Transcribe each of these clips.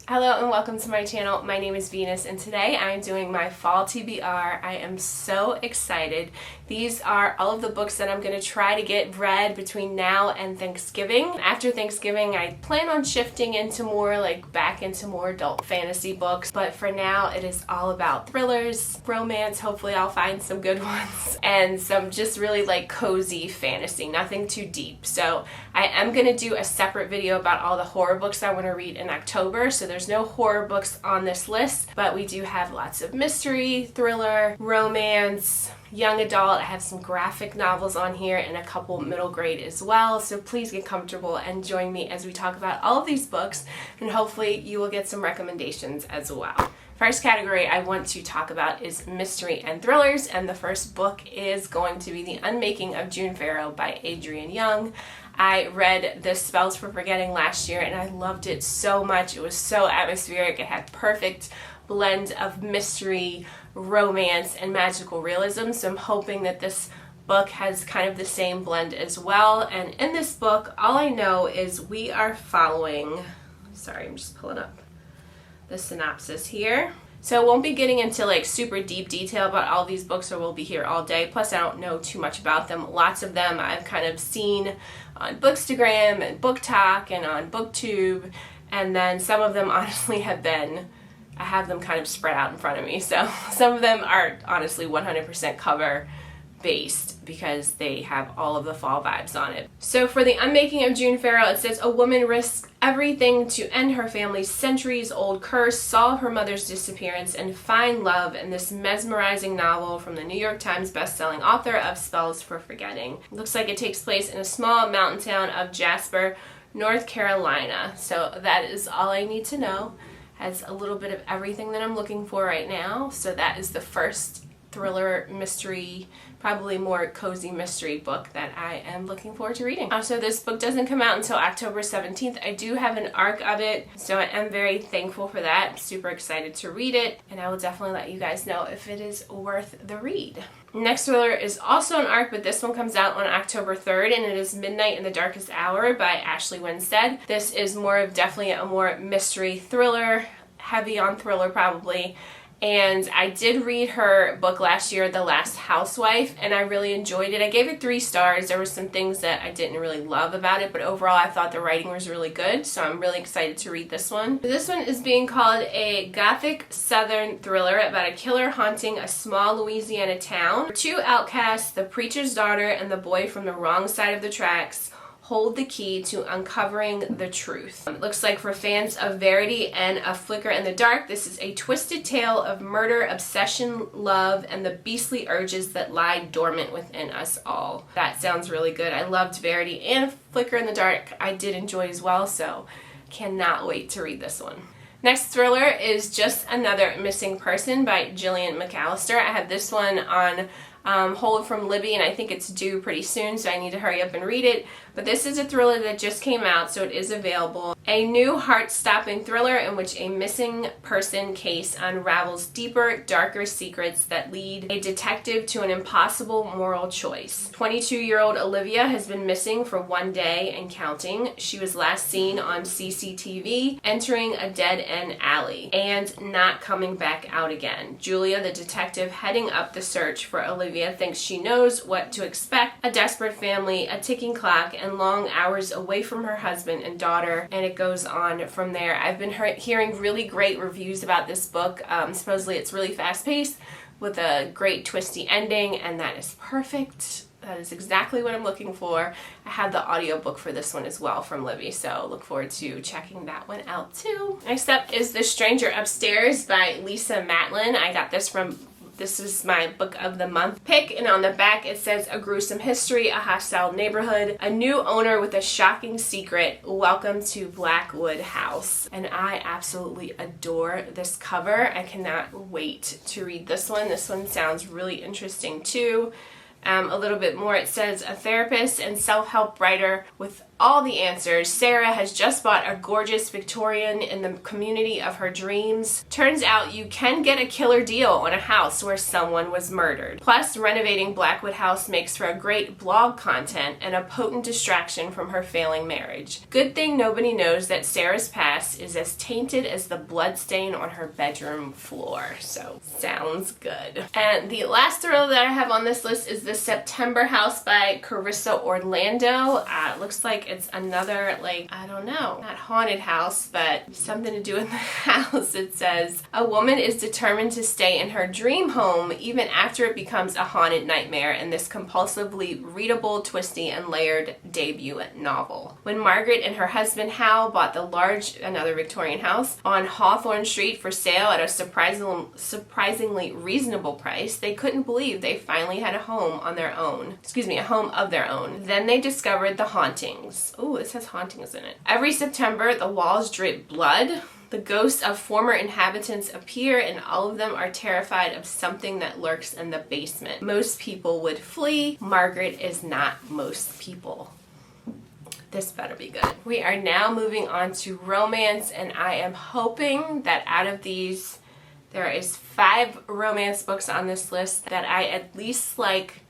Hello and welcome to my channel. My name is Venus and today I'm doing my fall TBR. I am so excited. These are all of the books that I'm going to try to get read between now and Thanksgiving. After Thanksgiving I plan on shifting into back into more adult fantasy books, but for now it is all about thrillers, romance, hopefully I'll find some good ones, and some just really cozy fantasy, nothing too deep. So I am going to do a separate video about all the horror books I want to read in October, so there's no horror books on this list, but we do have lots of mystery, thriller, romance, young adult. I have some graphic novels on here and a couple middle grade as well, so please get comfortable and join me as we talk about all of these books, and hopefully you will get some recommendations as well. First category I want to talk about is mystery and thrillers, and the first book is going to be The Unmaking of June Farrow by Adrienne Young. I read The Spells for Forgetting last year and I loved it so much. It was so atmospheric. It had perfect blend of mystery, romance, and magical realism, so I'm hoping that this book has kind of the same blend as well. And in this book, all I know is we are following, sorry, I'm just pulling up the synopsis here. So I won't be getting into super deep detail about all these books, or we'll be here all day. Plus I don't know too much about them. Lots of them I've kind of seen on Bookstagram and Book Talk and on Booktube, and then some of them honestly I have them kind of spread out in front of me. So some of them are honestly 100% cover based because they have all of the fall vibes on it. So for The Unmaking of June Farrow, it says a woman risks everything to end her family's centuries-old curse, solve her mother's disappearance, and find love in this mesmerizing novel from the New York Times bestselling author of Spells for Forgetting. It looks like it takes place in a small mountain town of Jasper, North Carolina. So that is all I need to know. Has a little bit of everything that I'm looking for right now. So that is the first thriller, mystery, probably more cozy mystery book that I am looking forward to reading. Also, this book doesn't come out until October 17th. I do have an ARC of it, so I am very thankful for that. I'm super excited to read it, and I will definitely let you guys know if it is worth the read. Next thriller is also an ARC, but this one comes out on October 3rd, and it is Midnight in the Darkest Hour by Ashley Winstead. This is definitely a more mystery thriller, heavy on thriller probably. And I did read her book last year, The Last Housewife, and I really enjoyed it. I gave it 3 stars. There were some things that I didn't really love about it, but overall I thought the writing was really good, so I'm really excited to read this one. This one is being called a gothic southern thriller about a killer haunting a small Louisiana town. 2 outcasts, the preacher's daughter and the boy from the wrong side of the tracks, hold the key to uncovering the truth. It looks like for fans of Verity and A Flicker in the Dark, this is a twisted tale of murder, obsession, love, and the beastly urges that lie dormant within us all. That sounds really good. I loved Verity and Flicker in the Dark. I did enjoy as well, so cannot wait to read this one. Next thriller is Just Another Missing Person by Gillian McAllister. I have this one on hold from Libby, and I think it's due pretty soon, so I need to hurry up and read it. But this is a thriller that just came out, so it is available. A new heart-stopping thriller in which a missing person case unravels deeper, darker secrets that lead a detective to an impossible moral choice. 22-year-old Olivia has been missing for 1 day and counting. She was last seen on CCTV entering a dead-end alley and not coming back out again. Julia, the detective heading up the search for Olivia, thinks she knows what to expect: a desperate family, a ticking clock, and long hours away from her husband and daughter, and it goes on from there. I've been hearing really great reviews about this book. Supposedly it's really fast-paced with a great twisty ending, and that is perfect. That is exactly what I'm looking for. I have the audiobook for this one as well from Libby, so look forward to checking that one out too. Next up is The Stranger Upstairs by Lisa Matlin. I got this is my book of the month pick, and on the back it says a gruesome history, a hostile neighborhood, a new owner with a shocking secret, welcome to Blackwood House. And I absolutely adore this cover. I cannot wait to read this one. This one sounds really interesting too. A little bit more, it says a therapist and self-help writer with all the answers. Sarah has just bought a gorgeous Victorian in the community of her dreams. Turns out you can get a killer deal on a house where someone was murdered. Plus, renovating Blackwood House makes for a great blog content and a potent distraction from her failing marriage. Good thing nobody knows that Sarah's past is as tainted as the bloodstain on her bedroom floor. So, sounds good. And the last thriller that I have on this list is The September House by Carissa Orlando. It looks like it's another, like, I don't know, not haunted house, but something to do with the house. It says, a woman is determined to stay in her dream home even after it becomes a haunted nightmare in this compulsively readable, twisty, and layered debut novel. When Margaret and her husband Hal bought the large, another Victorian house, on Hawthorne Street for sale at a surprisingly reasonable price, they couldn't believe they finally had a home on their own. A home of their own. Then they discovered the hauntings. Oh, it says hauntings in it. Every September, the walls drip blood. The ghosts of former inhabitants appear, and all of them are terrified of something that lurks in the basement. Most people would flee. Margaret is not most people. This better be good. We are now moving on to romance, and I am hoping that out of these, there is 5 romance books on this list that I at least like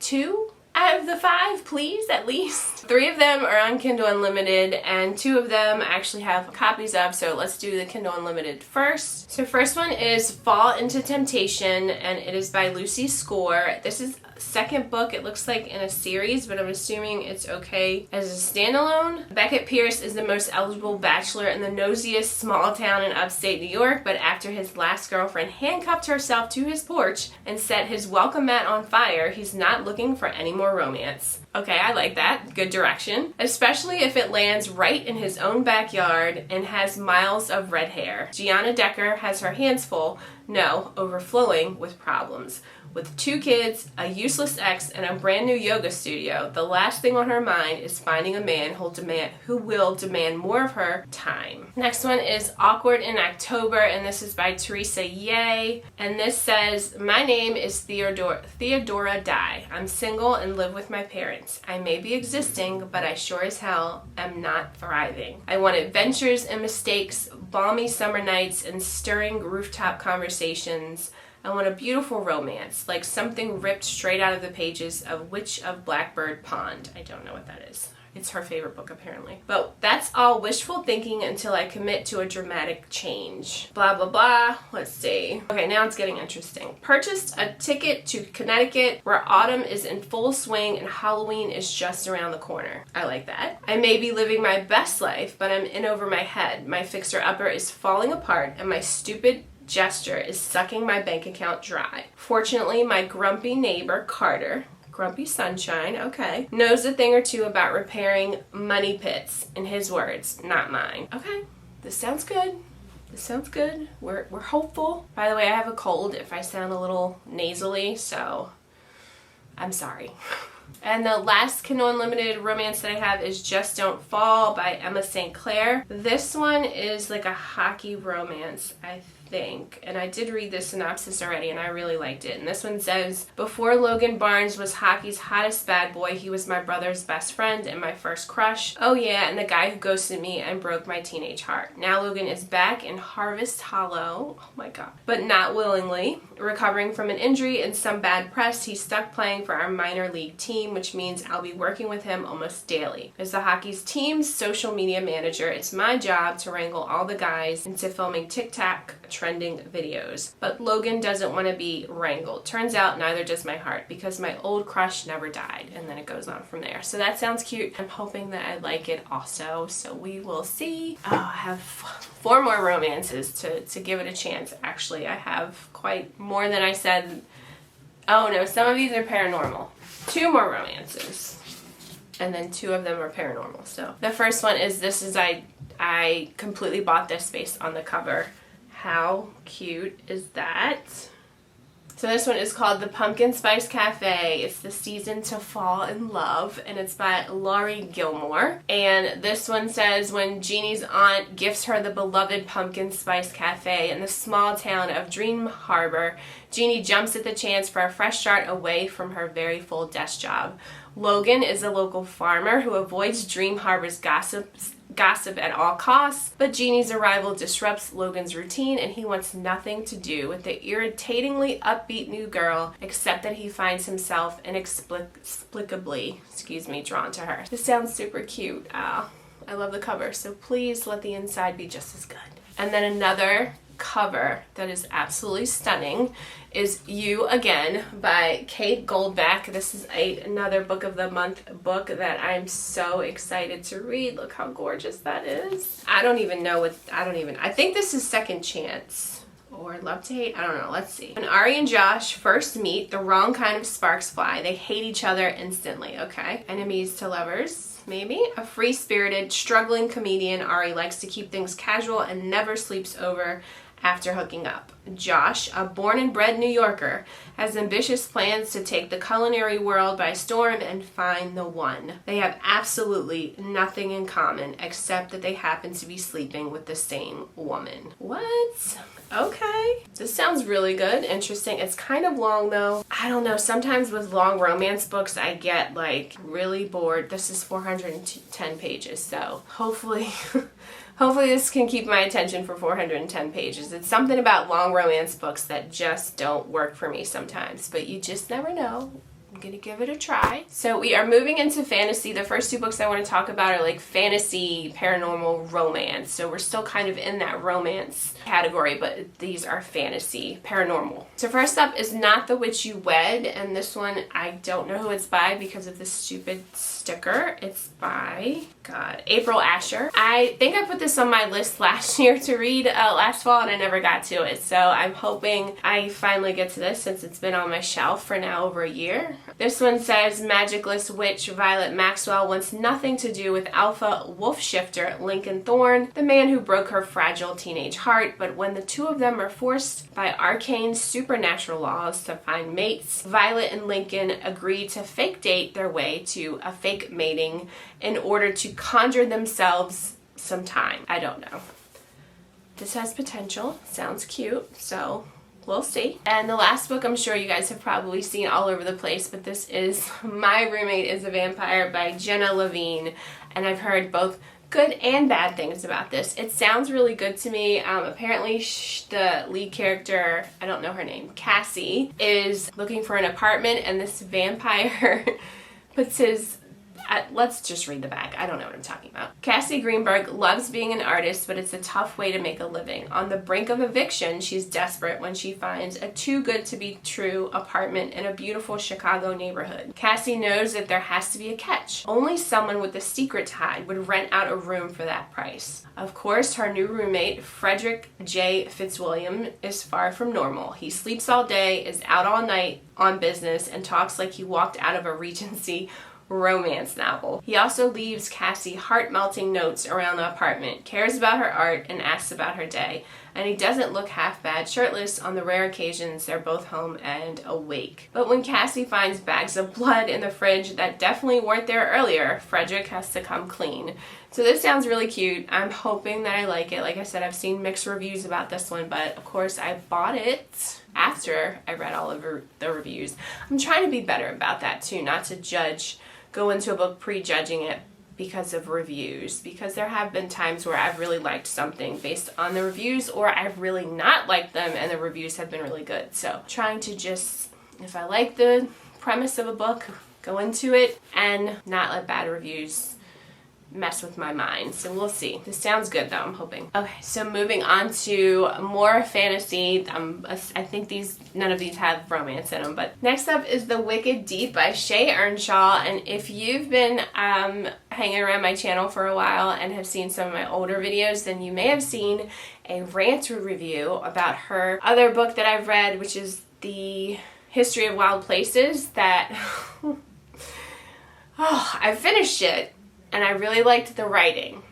2 out of the 5, please, at least. 3 of them are on Kindle Unlimited, and 2 of them I actually have copies of, so let's do the Kindle Unlimited first. So first one is Fall into Temptation, and it is by Lucy Score. This is second book, it looks like, in a series, but I'm assuming it's okay as a standalone. Beckett Pierce is the most eligible bachelor in the nosiest small town in upstate New York, but after his last girlfriend handcuffed herself to his porch and set his welcome mat on fire, he's not looking for any more romance. Okay, I like that. Good direction. Especially if it lands right in his own backyard and has miles of red hair. Gianna Decker has her hands full, no, overflowing with problems. With 2 kids, a useless ex, and a brand new yoga studio, the last thing on her mind is finding a man who will demand more of her time. Next one is Awkward in October, and this is by Teresa Ye. And this says, my name is Theodora Dye. I'm single and live with my parents. I may be existing, but I sure as hell am not thriving. I want adventures and mistakes, balmy summer nights, and stirring rooftop conversations. I want a beautiful romance, like something ripped straight out of the pages of Witch of Blackbird Pond. I don't know what that is. It's her favorite book, apparently. But that's all wishful thinking until I commit to a dramatic change. Blah, blah, blah. Let's see. Okay, now it's getting interesting. Purchased a ticket to Connecticut, where autumn is in full swing and Halloween is just around the corner. I like that. I may be living my best life, but I'm in over my head. My fixer-upper is falling apart, and my stupid gesture is sucking my bank account dry. Fortunately, my grumpy neighbor, Carter, Grumpy Sunshine, okay, knows a thing or two about repairing money pits, in his words, not mine. Okay, this sounds good. This sounds good. We're hopeful. By the way, I have a cold if I sound a little nasally, so I'm sorry. And the last Kindle Unlimited romance that I have is Just Don't Fall by Emma St. Clair. This one is like a hockey romance, I think. And I did read the synopsis already and I really liked it. And this one says, before Logan Barnes was hockey's hottest bad boy, he was my brother's best friend and my first crush. Oh yeah, and the guy who ghosted me and broke my teenage heart. Now Logan is back in Harvest Hollow, oh my god, but not willingly. Recovering from an injury and some bad press, he's stuck playing for our minor league team, which means I'll be working with him almost daily. As the hockey's team's social media manager, it's my job to wrangle all the guys into filming TikTok trending videos. But Logan doesn't want to be wrangled. Turns out neither does my heart, because my old crush never died. And then it goes on from there. So that sounds cute. I'm hoping that I like it also. So we will see. Oh, I have 4 more romances to give it a chance. Actually, I have quite more than I said. Oh no, some of these are paranormal. 2 more romances. And then 2 of them are paranormal. So the first one is I completely bought this based on the cover. How cute is that? So this one is called The Pumpkin Spice Cafe. It's the season to fall in love, and it's by Laurie Gilmore. And this one says, when Jeannie's aunt gifts her the beloved Pumpkin Spice Cafe in the small town of Dream Harbor, Jeannie jumps at the chance for a fresh start away from her very full desk job. Logan is a local farmer who avoids Dream Harbor's gossip at all costs, but Jeannie's arrival disrupts Logan's routine and he wants nothing to do with the irritatingly upbeat new girl except that he finds himself inexplicably, drawn to her. This sounds super cute. I love the cover, so please let the inside be just as good. And then another cover that is absolutely stunning is You Again by Kate Goldbeck. This is another book of the month book that I'm so excited to read. Look how gorgeous that is. I think this is Second Chance or Love to Hate. I don't know. Let's see. When Ari and Josh first meet, the wrong kind of sparks fly. They hate each other instantly. Okay. Enemies to lovers. Maybe. A free-spirited, struggling comedian, Ari likes to keep things casual and never sleeps over after hooking up. Josh, a born and bred New Yorker, has ambitious plans to take the culinary world by storm and find the one. They have absolutely nothing in common except that they happen to be sleeping with the same woman. What? Okay. This sounds really good. Interesting. It's kind of long though. I don't know. Sometimes with long romance books, I get like really bored. This is 410 pages, so hopefully this can keep my attention for 410 pages. It's something about long romance books that just don't work for me sometimes, but you just never know. I'm gonna give it a try. So we are moving into fantasy. The first two books I want to talk about are like fantasy, paranormal, romance. So we're still kind of in that romance category, but these are fantasy, paranormal. So first up is Not the Witch You Wed, and this one I don't know who it's by because of this stupid sticker. It's by, April Asher. I think I put this on my list last year to read last fall and I never got to it. So I'm hoping I finally get to this since it's been on my shelf for now over a year. This one says magicless witch Violet Maxwell wants nothing to do with alpha wolf shifter Lincoln Thorne, the man who broke her fragile teenage heart, but when the two of them are forced by arcane supernatural laws to find mates, Violet and Lincoln agree to fake date their way to a fake mating in order to conjure themselves some time. I don't know. This has potential. Sounds cute, so we'll see. And the last book I'm sure you guys have probably seen all over the place, but this is My Roommate is a Vampire by Jenna Levine, and I've heard both good and bad things about this. It sounds really good to me. Apparently the lead character, I don't know her name, Cassie, is looking for an apartment and this vampire puts his let's just read the back. I don't know what I'm talking about. Cassie Greenberg loves being an artist, but it's a tough way to make a living. On the brink of eviction, she's desperate when she finds a too-good-to-be-true apartment in a beautiful Chicago neighborhood. Cassie knows that there has to be a catch. Only someone with a secret to hide would rent out a room for that price. Of course, her new roommate, Frederick J. Fitzwilliam, is far from normal. He sleeps all day, is out all night on business, and talks like he walked out of a Regency romance novel. He also leaves Cassie heart-melting notes around the apartment, cares about her art, and asks about her day. And he doesn't look half bad shirtless on the rare occasions they're both home and awake. But when Cassie finds bags of blood in the fridge that definitely weren't there earlier, Frederick has to come clean. So this sounds really cute. I'm hoping that I like it. Like I said, I've seen mixed reviews about this one, but of course I bought it after I read all of the reviews. I'm trying to be better about that too, not to go into a book prejudging it because of reviews, because there have been times where I've really liked something based on the reviews, or I've really not liked them and the reviews have been really good. So trying to just, if I like the premise of a book, go into it and not let bad reviews mess with my mind. So we'll see. This sounds good though, I'm hoping. Okay, so moving on to more fantasy. I think none of these have romance in them, but next up is The Wicked Deep by Shay Earnshaw. And if you've been hanging around my channel for a while and have seen some of my older videos, then you may have seen a rant review about her other book that I've read, which is The History of Wild Places, that I finished it. And I really liked the writing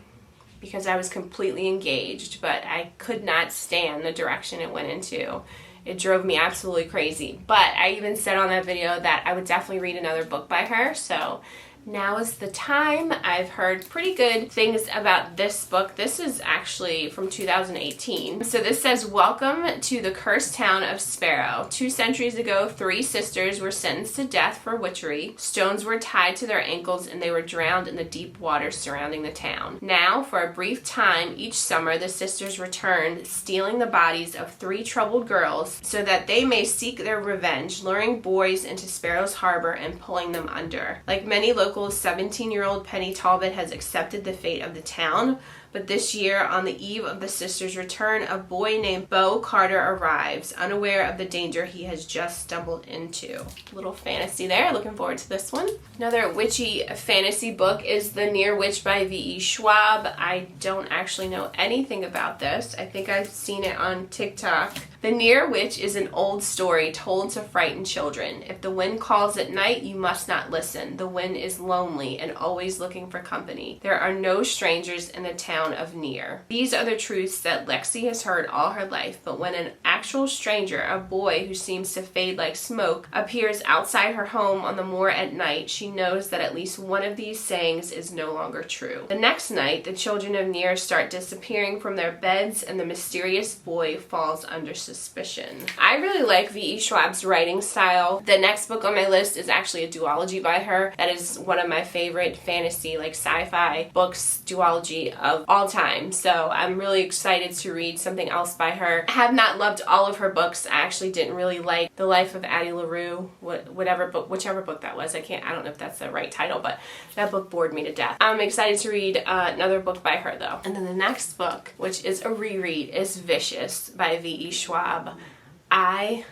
because I was completely engaged, but I could not stand the direction it went into. It drove me absolutely crazy. But I even said on that video that I would definitely read another book by her. So Now is the time. I've heard pretty good things about this book. This is actually from 2018. So this says, welcome to the cursed town of Sparrow. 2 centuries ago, 3 sisters were sentenced to death for witchery. Stones were tied to their ankles and they were drowned in the deep waters surrounding the town. Now, for a brief time each summer, the sisters returned, stealing the bodies of 3 troubled girls so that they may seek their revenge, luring boys into Sparrow's harbor and pulling them under. Like many local 17-year-old Penny Talbot has accepted the fate of the town, but this year, on the eve of the sisters' return, a boy named Beau Carter arrives, unaware of the danger he has just stumbled into. Little fantasy there. Looking forward to this one. Another witchy fantasy book is The Near Witch by V.E. Schwab. I don't actually know anything about this. I think I've seen it on TikTok. The Near Witch is an old story told to frighten children. If the wind calls at night, you must not listen. The wind is lonely and always looking for company. There are no strangers in the town of Near. These are the truths that Lexi has heard all her life, but when an actual stranger, a boy who seems to fade like smoke, appears outside her home on the moor at night, she knows that at least one of these sayings is no longer true. The next night, the children of Near start disappearing from their beds and the mysterious boy falls under suspicion. I really like V.E. Schwab's writing style. The next book on my list is actually a duology by her. That is one of my favorite fantasy, like sci-fi books, duology of all time. So I'm really excited to read something else by her. I have not loved all of her books. I actually didn't really like The Life of Addie LaRue, whichever book that was. I don't know if that's the right title, but that book bored me to death. I'm excited to read another book by her though. And then the next book, which is a reread, is Vicious by V.E. Schwab. I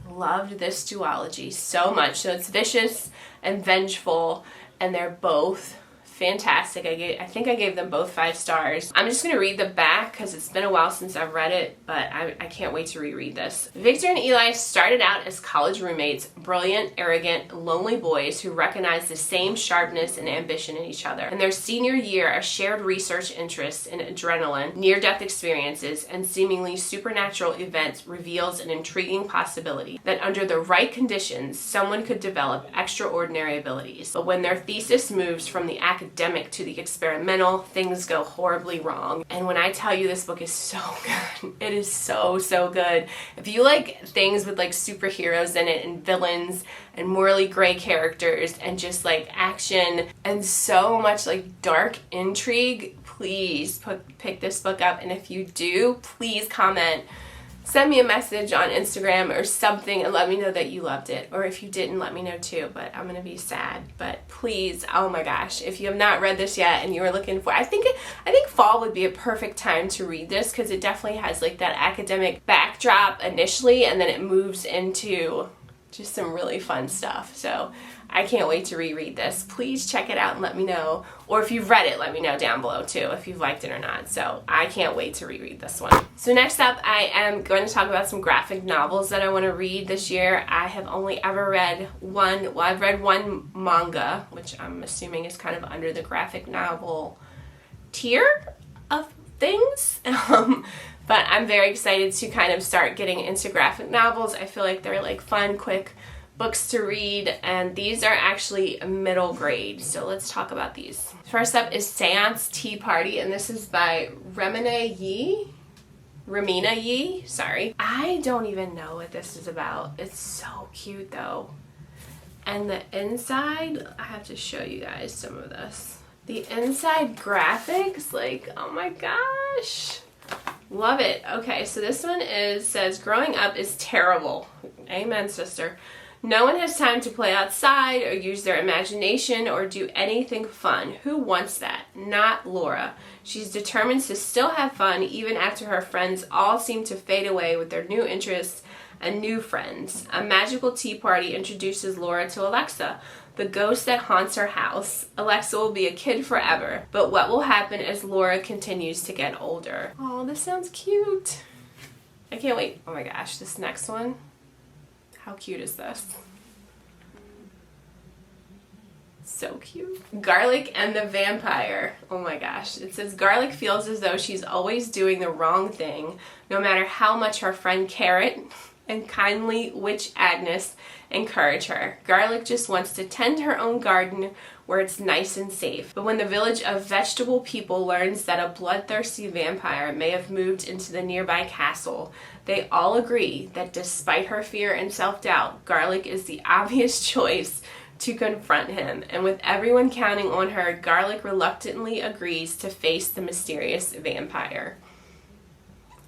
loved this duology so much. So it's Vicious and Vengeful, and they're both fantastic. I think I gave them both 5 stars. I'm just going to read the back because it's been a while since I've read it, but I can't wait to reread this. Victor and Eli started out as college roommates, brilliant, arrogant, lonely boys who recognize the same sharpness and ambition in each other. In their senior year, a shared research interest in adrenaline, near-death experiences, and seemingly supernatural events reveals an intriguing possibility that under the right conditions, someone could develop extraordinary abilities. But when their thesis moves from the academic to the experimental, things go horribly wrong. And when I tell you this book is so good, it is so good. If you like things with like superheroes in it and villains and morally gray characters and just like action and so much like dark intrigue, please pick this book up. And if you do, please comment. Send me a message on Instagram or something and let me know that you loved it. Or if you didn't, let me know too, but I'm gonna be sad. But please, oh my gosh, if you have not read this yet and you are looking for, I think fall would be a perfect time to read this because it definitely has like that academic backdrop initially and then it moves into just some really fun stuff. So I can't wait to reread this. Please check it out and let me know. Or if you've read it, let me know down below too, if you've liked it or not. So I can't wait to reread this one. So next up, I am going to talk about some graphic novels that I want to read this year. I have only ever read one, well, I've read one manga, which I'm assuming is kind of under the graphic novel tier of things. But I'm very excited to kind of start getting into graphic novels. I feel like they're like fun, quick books to read, and these are actually middle grade. So let's talk about these. First up is Seance Tea Party, and this is by Ramina Yi, sorry. I don't even know what this is about. It's so cute though. And the inside, I have to show you guys some of this. The inside graphics, like, oh my gosh. Love it. Okay, so this one says, growing up is terrible. Amen, sister. No one has time to play outside or use their imagination or do anything fun. Who wants that? Not Laura. She's determined to still have fun even after her friends all seem to fade away with their new interests and new friends. A magical tea party introduces Laura to Alexa, the ghost that haunts her house. Alexa will be a kid forever, but what will happen as Laura continues to get older? Oh, this sounds cute. I can't wait. Oh my gosh, this next one. How cute is this? So cute. Garlic and the Vampire. Oh my gosh. It says Garlic feels as though she's always doing the wrong thing, no matter how much her friend Carrot and kindly witch Agnes encourage her. Garlic just wants to tend her own garden where it's nice and safe. But when the village of vegetable people learns that a bloodthirsty vampire may have moved into the nearby castle, they all agree that despite her fear and self-doubt, Garlic is the obvious choice to confront him. And with everyone counting on her, Garlic reluctantly agrees to face the mysterious vampire.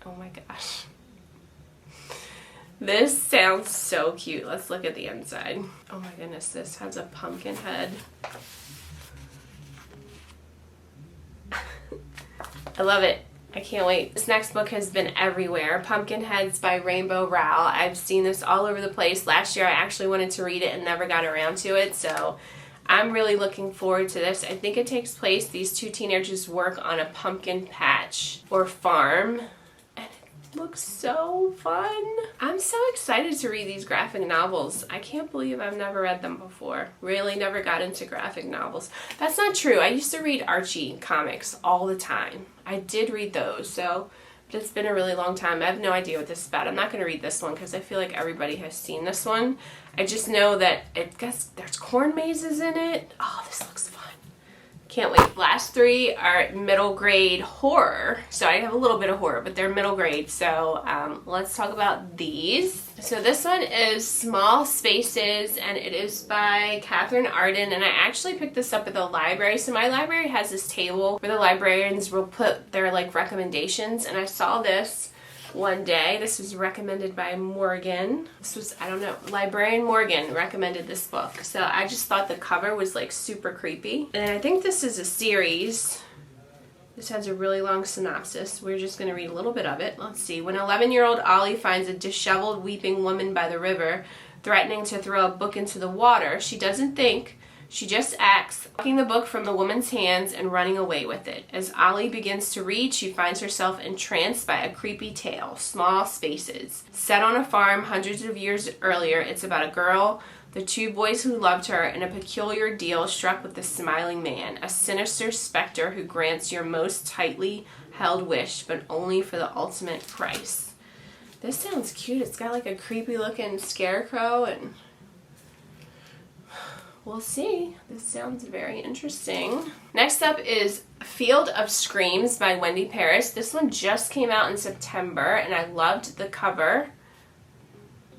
Oh my gosh. This sounds so cute. Let's look at the inside. Oh my goodness, this has a pumpkin head. I love it. I can't wait. This next book has been everywhere. Pumpkin Heads by Rainbow Rowell. I've seen this all over the place. Last year I actually wanted to read it and never got around to it, so I'm really looking forward to this. I think it takes place, these two teenagers work on a pumpkin patch or farm. Looks so fun. I'm so excited to read these graphic novels. I can't believe I've never read them before. Really never got into graphic novels. That's not true. I used to read Archie comics all the time. I did read those, so but it's been a really long time. I have no idea what this is about. I'm not going to read this one because I feel like everybody has seen this one. I just know that there's corn mazes in it. Oh, this looks fun. Can't wait. Last three are middle grade horror. So I have a little bit of horror, but they're middle grade. So let's talk about these. So this one is Small Spaces, and it is by Catherine Arden. And I actually picked this up at the library. So my library has this table where the librarians will put their like recommendations. And I saw this one day. This was recommended by Morgan. This was, I don't know, librarian Morgan recommended this book. So I just thought the cover was like super creepy. And I think this is a series. This has a really long synopsis. We're just going to read a little bit of it. Let's see. When 11-year-old Ollie finds a disheveled, weeping woman by the river, threatening to throw a book into the water, she doesn't think. She just acts, taking the book from the woman's hands and running away with it. As Ollie begins to read, she finds herself entranced by a creepy tale, Small Spaces. Set on a farm hundreds of years earlier, it's about a girl, the two boys who loved her, and a peculiar deal struck with the smiling man, a sinister specter who grants your most tightly held wish, but only for the ultimate price. This sounds cute. It's got like a creepy looking scarecrow and we'll see. This sounds very interesting. Next up is Field of Screams by Wendy Paris. This one just came out in September and I loved the cover.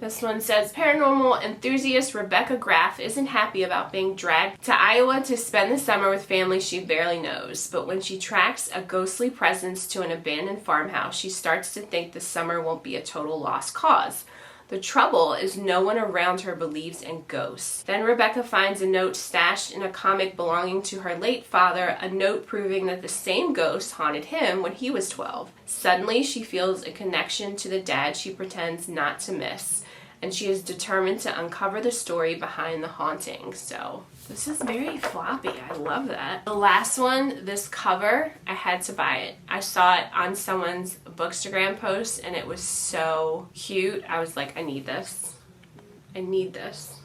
This one says, paranormal enthusiast Rebecca Graff isn't happy about being dragged to Iowa to spend the summer with family she barely knows. But when she tracks a ghostly presence to an abandoned farmhouse, she starts to think the summer won't be a total lost cause. The trouble is no one around her believes in ghosts. Then Rebecca finds a note stashed in a comic belonging to her late father, a note proving that the same ghost haunted him when he was 12. Suddenly, she feels a connection to the dad she pretends not to miss, and she is determined to uncover the story behind the haunting. So this is very floppy. I love that. The last one, this cover, I had to buy it. I saw it on someone's Bookstagram post and it was so cute. I was like, I need this. I need this.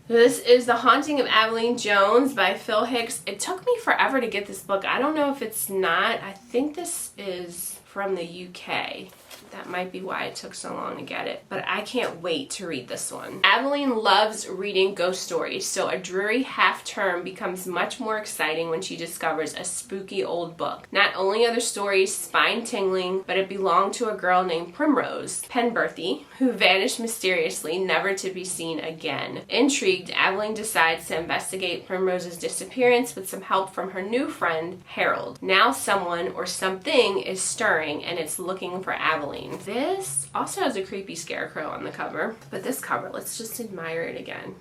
This is The Haunting of Aveline Jones by Phil Hicks. It took me forever to get this book. I don't know if it's not. I think this is from the UK. That might be why it took so long to get it. But I can't wait to read this one. Aveline loves reading ghost stories, so a dreary half-term becomes much more exciting when she discovers a spooky old book. Not only are the stories spine-tingling, but it belonged to a girl named Primrose Penberthy, who vanished mysteriously, never to be seen again. Intrigued, Aveline decides to investigate Primrose's disappearance with some help from her new friend, Harold. Now someone or something is stirring, and it's looking for Aveline. This also has a creepy scarecrow on the cover, but this cover, let's just admire it again.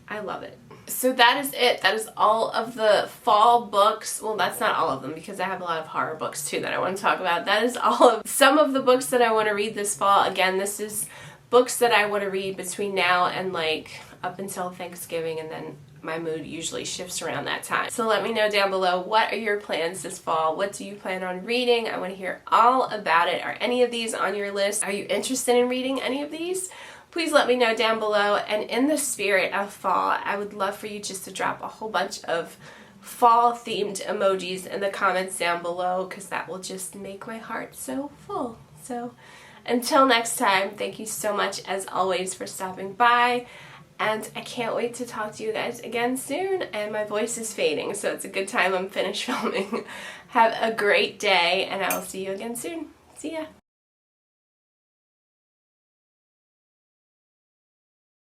I love it. So that is it. That is all of the fall books. Well, that's not all of them because I have a lot of horror books too that I want to talk about. That is all of some of the books that I want to read this fall. Again, this is books that I want to read between now and like up until Thanksgiving, and then my mood usually shifts around that time. So let me know down below, what are your plans this fall? What do you plan on reading? I want to hear all about it. Are any of these on your list? Are you interested in reading any of these? Please let me know down below. And in the spirit of fall, I would love for you just to drop a whole bunch of fall themed emojis in the comments down below, because that will just make my heart so full. So until next time, thank you so much as always for stopping by. and I can't wait to talk to you guys again soon, and my voice is fading, so it's a good time I'm finished filming. Have a great day, and I will see you again soon. See ya!